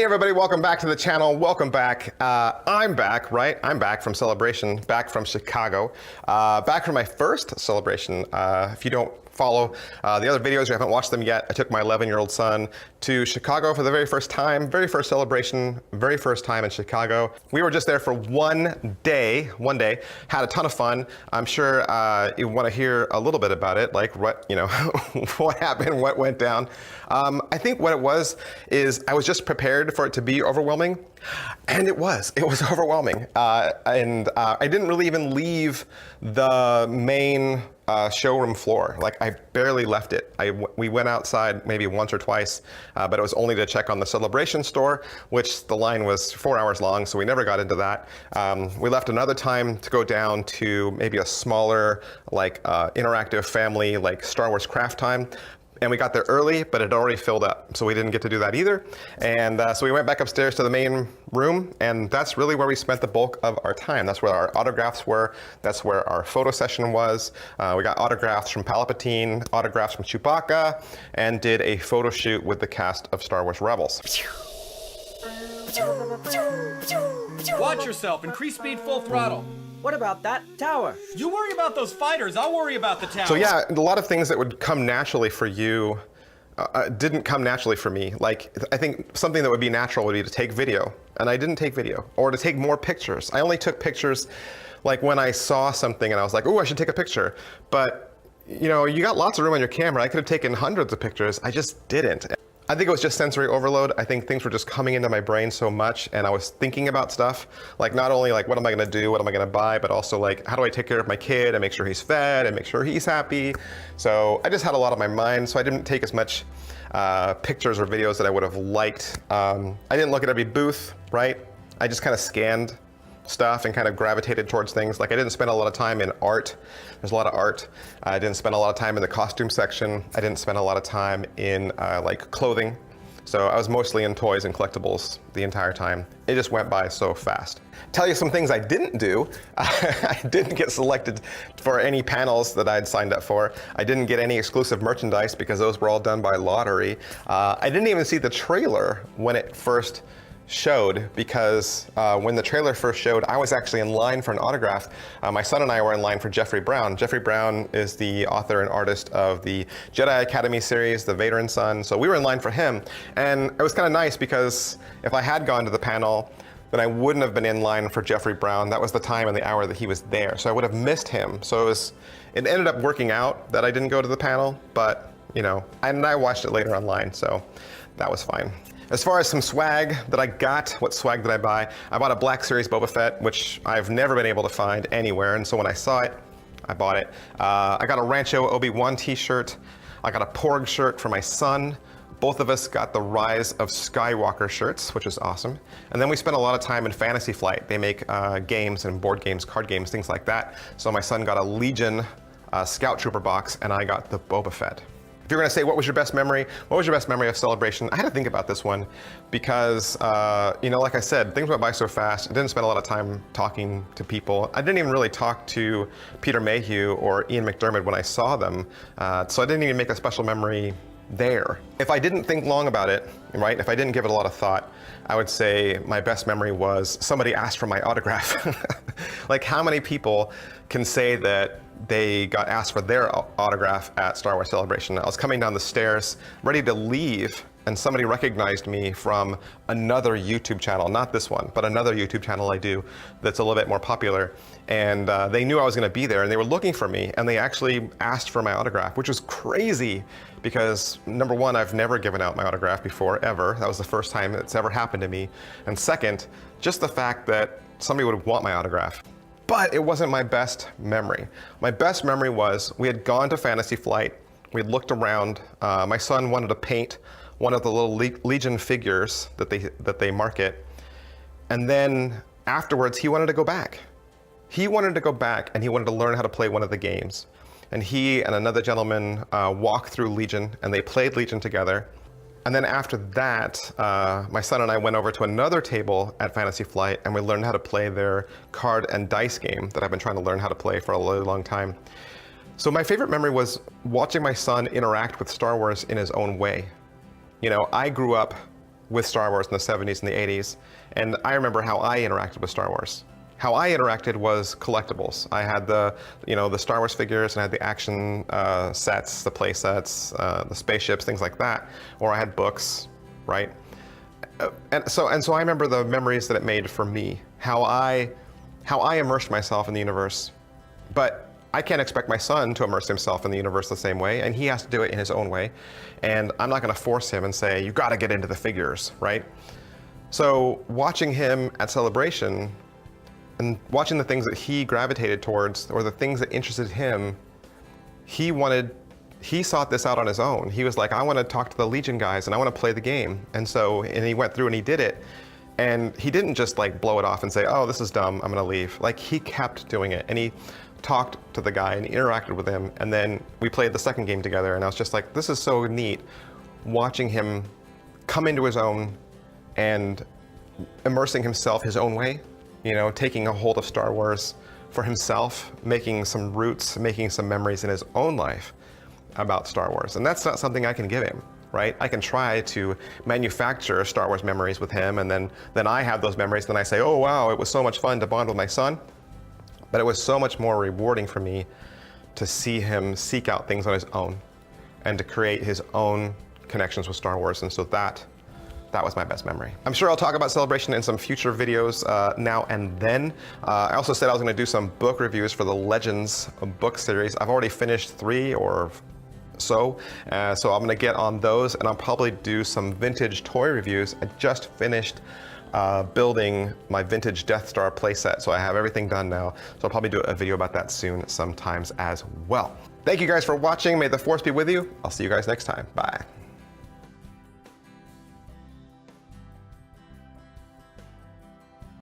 Hey everybody, welcome back to the channel. Welcome back. I'm back, right? I'm back from Celebration, back from Chicago, back from my first Celebration. If you don't follow the other videos, you haven't watched them yet, I took my 11-year-old son to Chicago for the very first time, very first celebration, very first time in Chicago. We were just there for one day, had a ton of fun. I'm sure you want to hear a little bit about it, like what, what happened, what went down. I think what it was is I was just prepared for it to be overwhelming, and it was overwhelming. I didn't really even leave the main showroom floor. Like, I barely left it. We went outside maybe once or twice, but it was only to check on the Celebration store, which the line was 4 hours long, so we never got into that. We left another time to go down to maybe a smaller, like interactive family, like Star Wars craft time. And we got there early, but it had already filled up, so we didn't get to do that either. And so we went back upstairs to the main room, and that's really where we spent the bulk of our time. That's where our autographs were. That's where our photo session was. We got autographs from Palpatine, autographs from Chewbacca, and did a photo shoot with the cast of Star Wars Rebels. Watch yourself. Increase speed full throttle. What about that tower? You worry about those fighters. I'll worry about the tower. So yeah, a lot of things that would come naturally for you didn't come naturally for me. Like, I think something that would be natural would be to take video, and I didn't take video, or to take more pictures. I only took pictures like when I saw something and I was like, oh, I should take a picture. But you got lots of room on your camera. I could have taken hundreds of pictures. I just didn't. I think it was just sensory overload. I think things were just coming into my brain so much, and I was thinking about stuff, like not only like what am I gonna do, what am I gonna buy, but also like how do I take care of my kid and make sure he's fed and make sure he's happy. So I just had a lot on my mind, so I didn't take as much pictures or videos that I would have liked. I didn't look at every booth, right? I just kind of scanned stuff and kind of gravitated towards things. Like, I didn't spend a lot of time in art. There's a lot of art. I didn't spend a lot of time in the costume section. I didn't spend a lot of time in like clothing. So I was mostly in toys and collectibles the entire time. It just went by so fast. Tell you some things I didn't do. I didn't get selected for any panels that I'd signed up for. I didn't get any exclusive merchandise because those were all done by lottery. I didn't even see the trailer when it first showed, because when the trailer first showed, I was actually in line for an autograph. My son and I were in line for Jeffrey Brown. Jeffrey Brown is the author and artist of the Jedi Academy series, The Vader and Son. So we were in line for him. And it was kind of nice because if I had gone to the panel, then I wouldn't have been in line for Jeffrey Brown. That was the time and the hour that he was there. So I would have missed him. So it ended up working out that I didn't go to the panel, but and I watched it later online, so that was fine. As far as some swag that I got, what swag did I buy? I bought a Black Series Boba Fett, which I've never been able to find anywhere, and so when I saw it, I bought it. I got a Rancho Obi-Wan t-shirt. I got a Porg shirt for my son. Both of us got the Rise of Skywalker shirts, which is awesome. And then we spent a lot of time in Fantasy Flight. They make games and board games, card games, things like that. So my son got a Legion Scout Trooper box, and I got the Boba Fett. If you're gonna say, what was your best memory? What was your best memory of Celebration? I had to think about this one because, like I said, things went by so fast. I didn't spend a lot of time talking to people. I didn't even really talk to Peter Mayhew or Ian McDermott when I saw them. So I didn't even make a special memory there. If I didn't think long about it, right? If I didn't give it a lot of thought, I would say my best memory was somebody asked for my autograph. Like, how many people can say that they got asked for their autograph at Star Wars Celebration? I was coming down the stairs, ready to leave, and somebody recognized me from another YouTube channel, not this one, but another YouTube channel I do that's a little bit more popular. And they knew I was gonna be there, and they were looking for me, and they actually asked for my autograph, which was crazy because, number one, I've never given out my autograph before, ever. That was the first time it's ever happened to me. And second, just the fact that somebody would want my autograph. But it wasn't my best memory. My best memory was we had gone to Fantasy Flight. We had looked around. My son wanted to paint one of the little Legion figures that they market. And then afterwards, he wanted to go back. He wanted to go back, and he wanted to learn how to play one of the games. And he and another gentleman walked through Legion, and they played Legion together. And then after that, my son and I went over to another table at Fantasy Flight, and we learned how to play their card and dice game that I've been trying to learn how to play for a really long time. So my favorite memory was watching my son interact with Star Wars in his own way. I grew up with Star Wars in the 70s and the 80s, and I remember how I interacted with Star Wars. How I interacted was collectibles. I had the Star Wars figures, and I had the action sets, the play sets, the spaceships, things like that. Or I had books, right? And so I remember the memories that it made for me. How I immersed myself in the universe. But I can't expect my son to immerse himself in the universe the same way, and he has to do it in his own way. And I'm not going to force him and say, you got to get into the figures, right? So watching him at Celebration and watching the things that he gravitated towards, or the things that interested him, he sought this out on his own. He was like, I want to talk to the Legion guys and I want to play the game. And he went through and he did it. And he didn't just like blow it off and say, oh, this is dumb, I'm gonna leave. Like, he kept doing it, and he talked to the guy and interacted with him. And then we played the second game together, and I was just like, this is so neat, watching him come into his own and immersing himself his own way, taking a hold of Star Wars for himself, making some roots, making some memories in his own life about Star Wars. And that's not something I can give him, right? I can try to manufacture Star Wars memories with him, and then I have those memories, then I say, oh wow, it was so much fun to bond with my son. But it was so much more rewarding for me to see him seek out things on his own and to create his own connections with Star Wars. And so that was my best memory. I'm sure I'll talk about Celebration in some future videos now and then. I also said I was gonna do some book reviews for the Legends book series. I've already finished 3 or so I'm gonna get on those, and I'll probably do some vintage toy reviews. I just finished building my vintage Death Star playset, so I have everything done now. So I'll probably do a video about that soon sometimes as well. Thank you guys for watching. May the Force be with you. I'll see you guys next time. Bye.